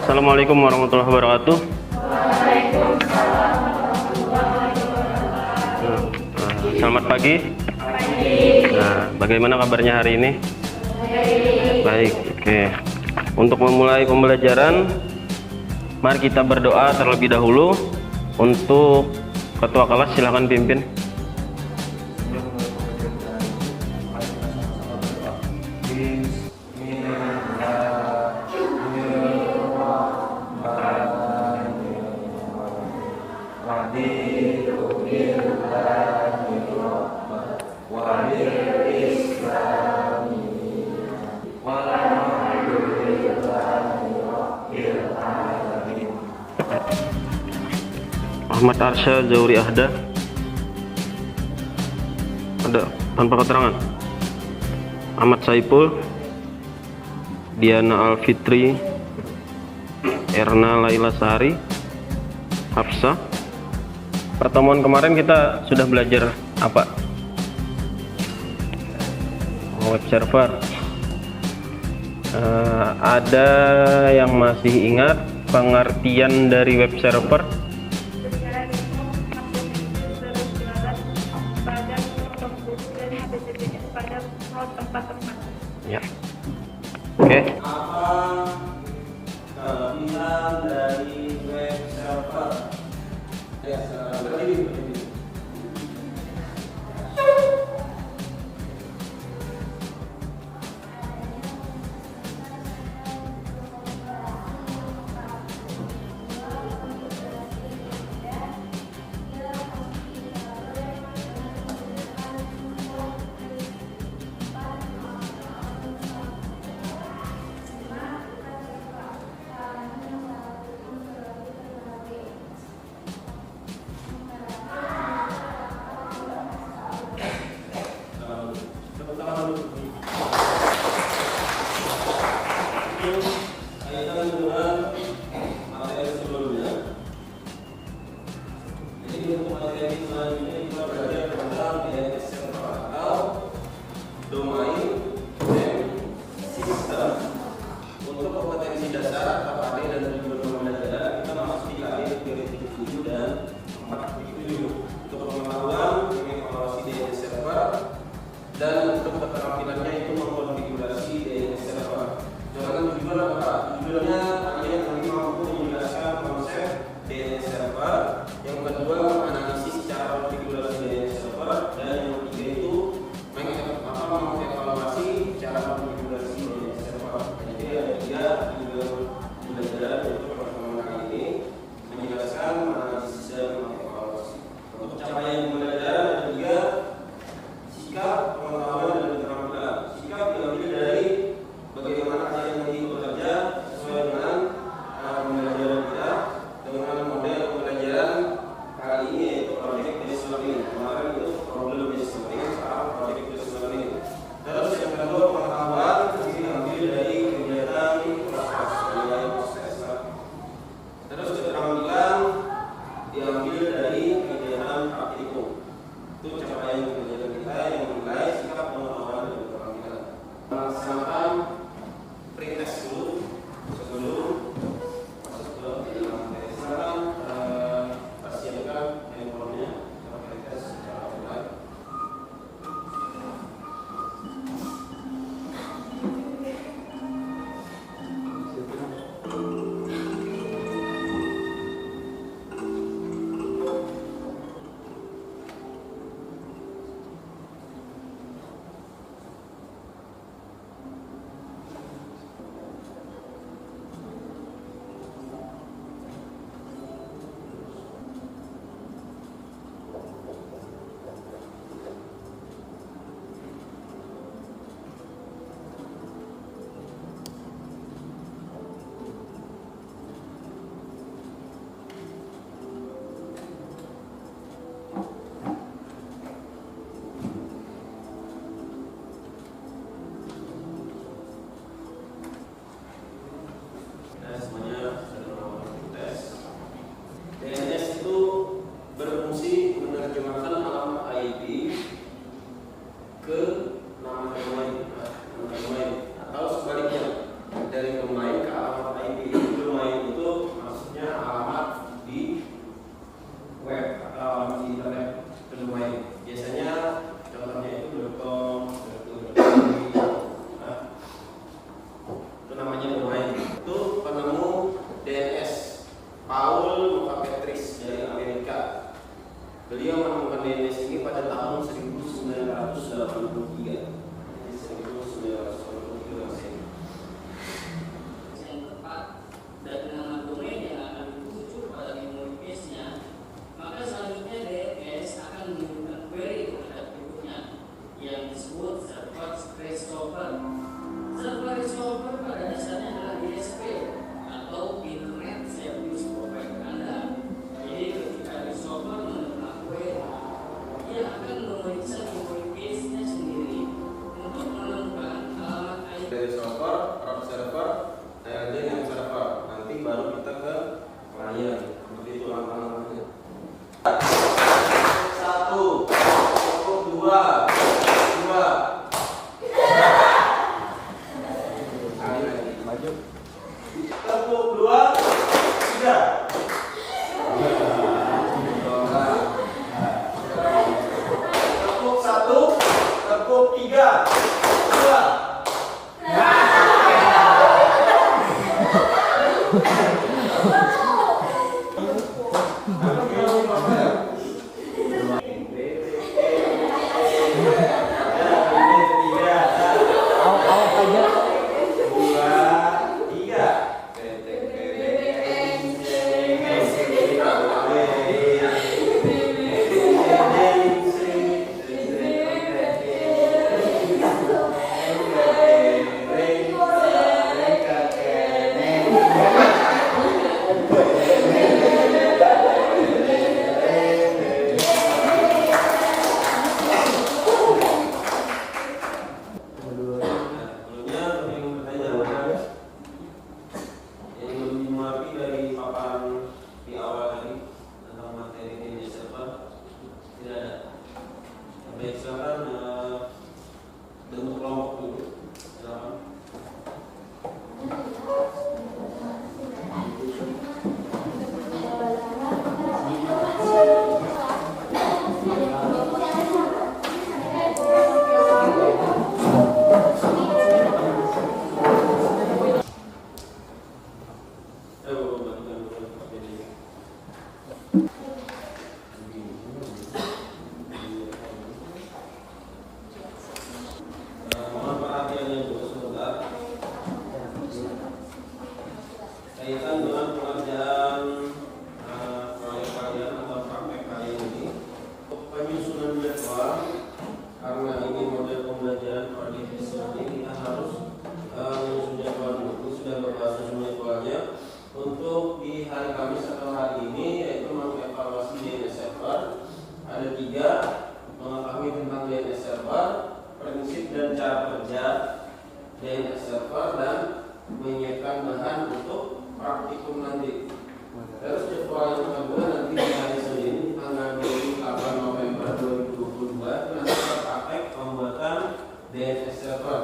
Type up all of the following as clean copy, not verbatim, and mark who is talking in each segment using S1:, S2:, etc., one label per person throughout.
S1: Assalamualaikum warahmatullahi wabarakatuh. Selamat pagi. Nah, bagaimana kabarnya hari ini? Baik. Oke. Untuk memulai pembelajaran, mari kita berdoa terlebih dahulu. Untuk ketua kelas, silakan pimpin. Ahmad Arsya Zauri Ahda, ada tanpa keterangan. Ahmad Saipul, Diana Alfitri, Erna Laila Sari, Hafsa. Pertemuan kemarin kita sudah belajar apa? Web server. Ada yang masih ingat pengertian dari web server? Ya. Oke.
S2: Apa kelebihan dari web server? Ya, berdiri. DNS ini pada tahun 1983. 1983 Masehi.
S3: Yang tepat dan nama domain yang akan dituju pada memory base-nya, maka selanjutnya DNS akan mengirimkan query terhadap berikutnya yang disebut server resolver. Server resolver pada dasarnya adalah ISP atau Internet Service Provider Anda. Jadi ketika resolver menerima query, ia akan memeriksa memory base-nya sendiri untuk menemukan alamat IP.
S2: Dari server, root server, yang server. Nanti baru kita ke klien. Seperti itu langkah-langkahnya. 1, cukup 2.
S1: Maju.
S2: Tepuk 2, 3. Tepuk 1, tepuk 3, 2. Mohon perhatiannya dulu sebentar. Kaitan dengan pengerjaan proyek kalian atau praktek kalian ini, penyusunan jadwal, karena ini model pembelajaran coordinated learning, kita harus menyusun jadwal dulu. Sudah berbahas jadwalnya untuk di hari Kamis atau hari ini, yaitu mengevaluasi DNS server. Ada 3, mengetahui tentang DNS server, prinsip dan cara kerja DNS server, dan menyiapkan bahan untuk praktikum nanti. Terus jadwal yang kedua nanti di hari Senin tanggal 28 November 2022 nanti kita praktek pembuatan DNS server.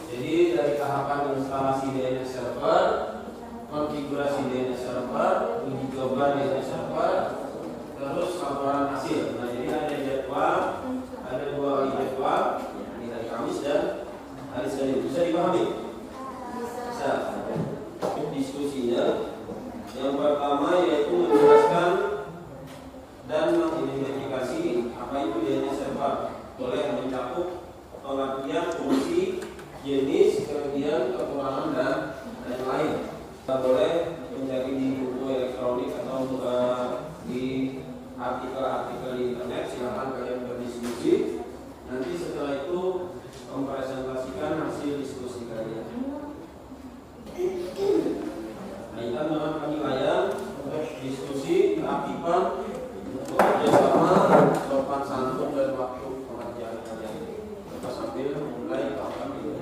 S2: Jadi dari tahapan instalasi DNS server, konfigurasi DNS server, uji coba DNS server, terus laporan hasil. Nah, jadi ada jadwal, ada 2 kali jadwal di hari Kamis dan hari Senin. Bisa dipahami? Bisa. Diskusinya yang pertama yaitu menjelaskan dan mengidentifikasi apa itu DNS server. Boleh mencakup pengertian fungsi, jenis, kemudian kekurangan dan lain-lain. Boleh mencari di buku elektronik atau di artikel-artikel di internet. Silakan kalian berdiskusi. Nanti setelah itu mempresentasikan hasil diskusi kalian. Kaitan dengan penilaian, diskusi, keaktifan, bekerja sama, sopan santun dan waktu pengerjaan kalian. Kita sambil mulai tahapan ini.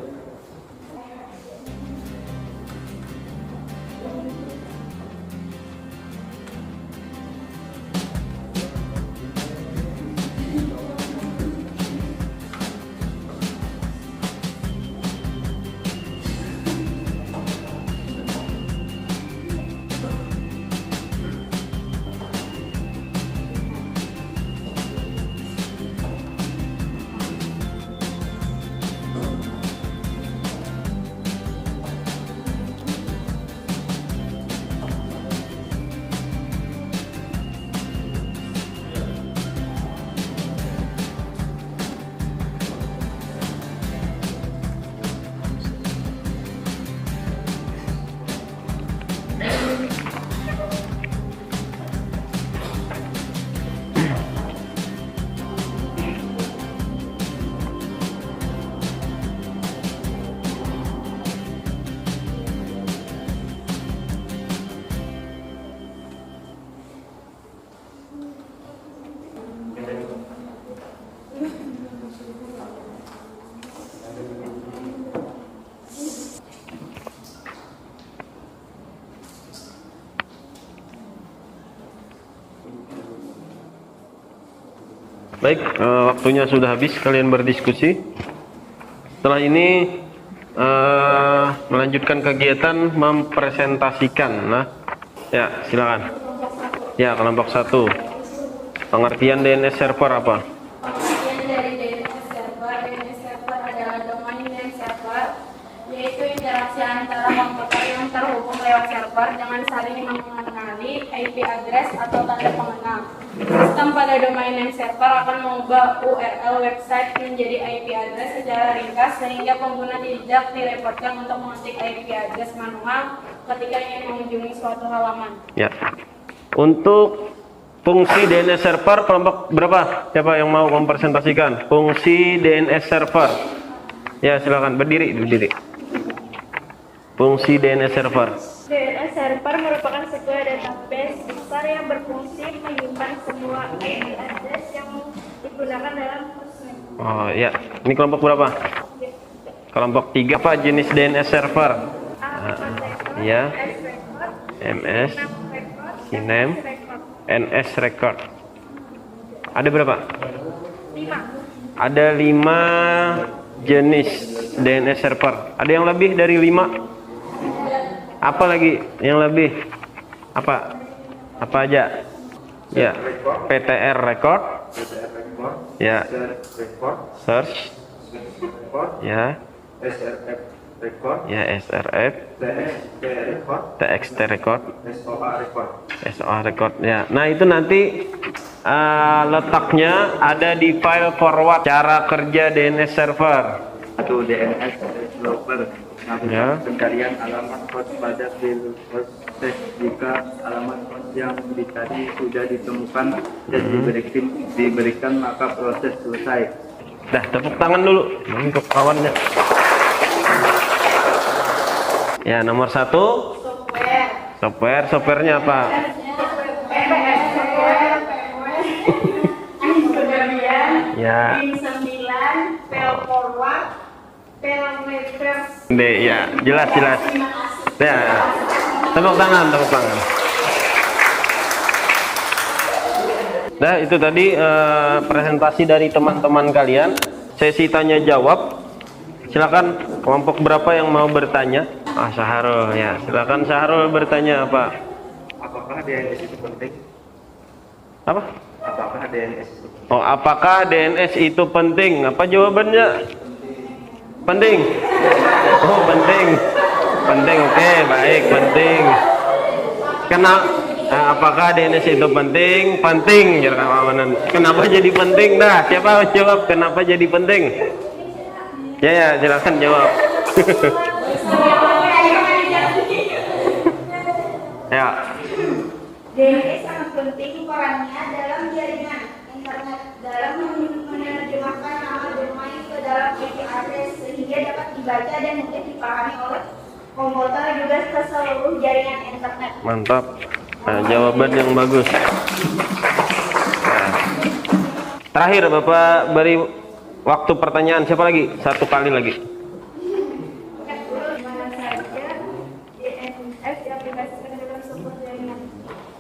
S1: Baik, waktunya sudah habis kalian berdiskusi. Setelah ini melanjutkan kegiatan mempresentasikan. Nah, ya silakan. Ya, kelompok 1. Pengertian DNS server apa?
S4: Pengertian dari DNS server adalah domain name server, yaitu interaksi antara komputer yang terhubung lewat server dengan saling mengenali IP address atau tanda pengenal. Sistem pada domain name server akan mengubah URL website menjadi IP address secara ringkas sehingga pengguna tidak direpotkan untuk mengetik IP address manual ketika ingin mengunjungi suatu halaman.
S1: Ya. Untuk fungsi DNS server kelompok berapa? Siapa yang mau mempresentasikan fungsi DNS server? Ya, silakan berdiri. Fungsi DNS server.
S5: DNS server merupakan sebuah database besar yang berfungsi menyimpan semua IP address yang digunakan dalam hostname.
S1: Oh ya, ini kelompok berapa? Kelompok 3. Apa jenis DNS server? Ya, MS, Sinem, NS record. Ada berapa?
S5: 5.
S1: Ada 5 jenis DNS server. Ada yang lebih dari 5? Apa lagi yang lebih? Apa aja? Ya, PTR record. Ya, search. Ya,
S6: SRF record,
S1: ya SRF, TXT record, SOA record. Ya, nah itu nanti letaknya ada di file forward cara kerja DNS server.
S6: atau DNS developer.
S1: Ya.
S6: Pencarian alamat host pada file host jika alamat host yang dicari sudah ditemukan dan diberikan maka proses selesai.
S1: Dah, tepuk tangan dulu untuk kawannya. Ya, nomor 1 softwarenya apa? Ya. Ya, jelas. Ya, tepuk tangan. Nah, itu tadi presentasi dari teman-teman kalian. Sesi tanya jawab. Silakan kelompok berapa yang mau bertanya? Syahrul ya. Silakan Syahrul bertanya apa?
S6: Apakah DNS itu penting?
S1: Apa?
S6: Apakah DNS itu penting?
S1: Oh, apakah DNS itu penting? Apa jawabannya? Penting. Oh, penting. Penting, oke, baik, penting. Apakah DNS itu penting? Penting. Kenapa jadi penting? Dah, siapa jawab kenapa jadi penting? Ya, silakan jawab. Ya.
S4: DNS sangat penting perannya dalam jaringan internet dalam menerjemahkan nama domain ke dalam IP address sehingga dapat dibaca dan mudah dipahami oleh komputer juga ke seluruh jaringan internet.
S1: Mantap. Nah, jawaban yang bagus. Nah. Terakhir Bapak beri waktu pertanyaan. Siapa lagi? 1 kali lagi.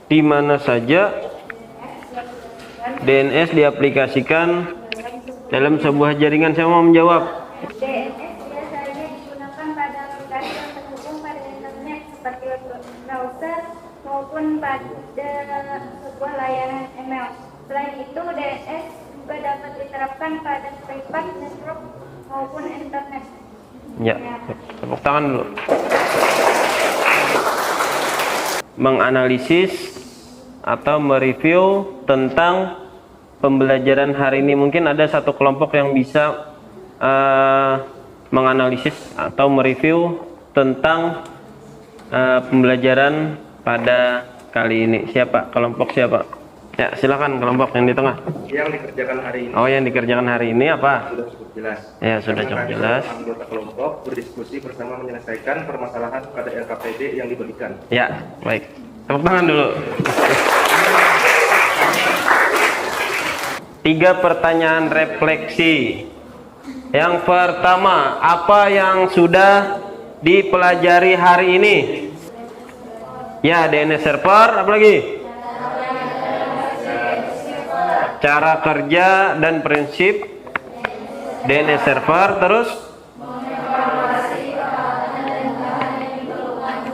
S1: Di mana saja DNS diaplikasikan dalam sebuah jaringan? Saya mau menjawab.
S5: DNS biasanya digunakan pada aplikasi yang terhubung pada internet seperti browser maupun pada sebuah layanan email. Selain itu, DNS juga dapat diterapkan pada private network maupun internet.
S1: Ya, tepuk tangan dulu. Menganalisis atau mereview tentang pembelajaran hari ini. Mungkin ada satu kelompok yang bisa menganalisis atau mereview tentang pembelajaran pada kali ini. Siapa? Kelompok siapa? Ya, silakan kelompok yang di tengah.
S6: Yang dikerjakan hari ini.
S1: Oh, yang dikerjakan hari ini apa?
S6: Sudah cukup jelas.
S1: Ya, sudah cukup jelas.
S6: Anggota kelompok berdiskusi bersama menyelesaikan permasalahan pada LKPD yang diberikan.
S1: Ya, baik. Tepuk tangan dulu. 3 pertanyaan refleksi. Yang pertama, apa yang sudah dipelajari hari ini? Ya, DNS server, apa lagi? cara kerja dan prinsip DNS server, terus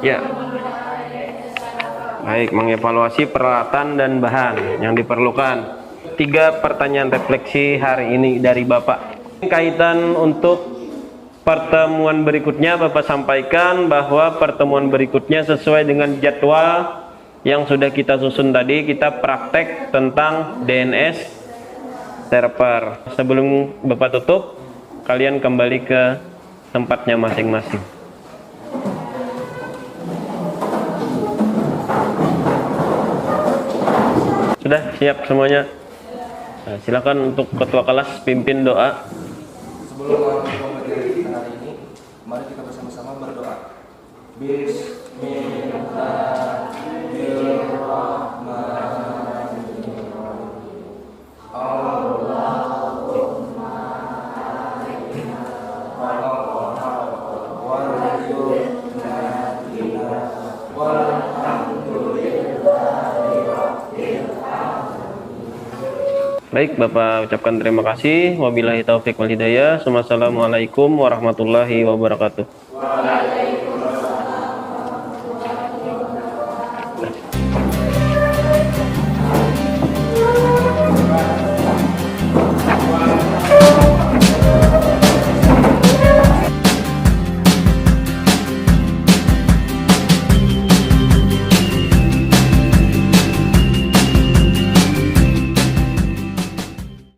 S1: ya. Baik, mengevaluasi peralatan dan bahan yang diperlukan. 3 pertanyaan refleksi hari ini dari Bapak. Kaitan untuk pertemuan berikutnya, Bapak sampaikan bahwa pertemuan berikutnya sesuai dengan jadwal yang sudah kita susun tadi. Kita praktek tentang DNS server. Sebelum Bapak tutup, kalian kembali ke tempatnya masing-masing. Sudah siap semuanya? Nah, silakan untuk ketua kelas pimpin doa.
S7: Sebelum memulai materi kita hari ini, mari kita bersama-sama berdoa. Bismillahirrahmanirrahim. Allahumma atina warzuqna
S1: Baik, Bapak ucapkan terima kasih. Wabillahi taufik wal hidayah. Wassalamualaikum warahmatullahi wabarakatuh.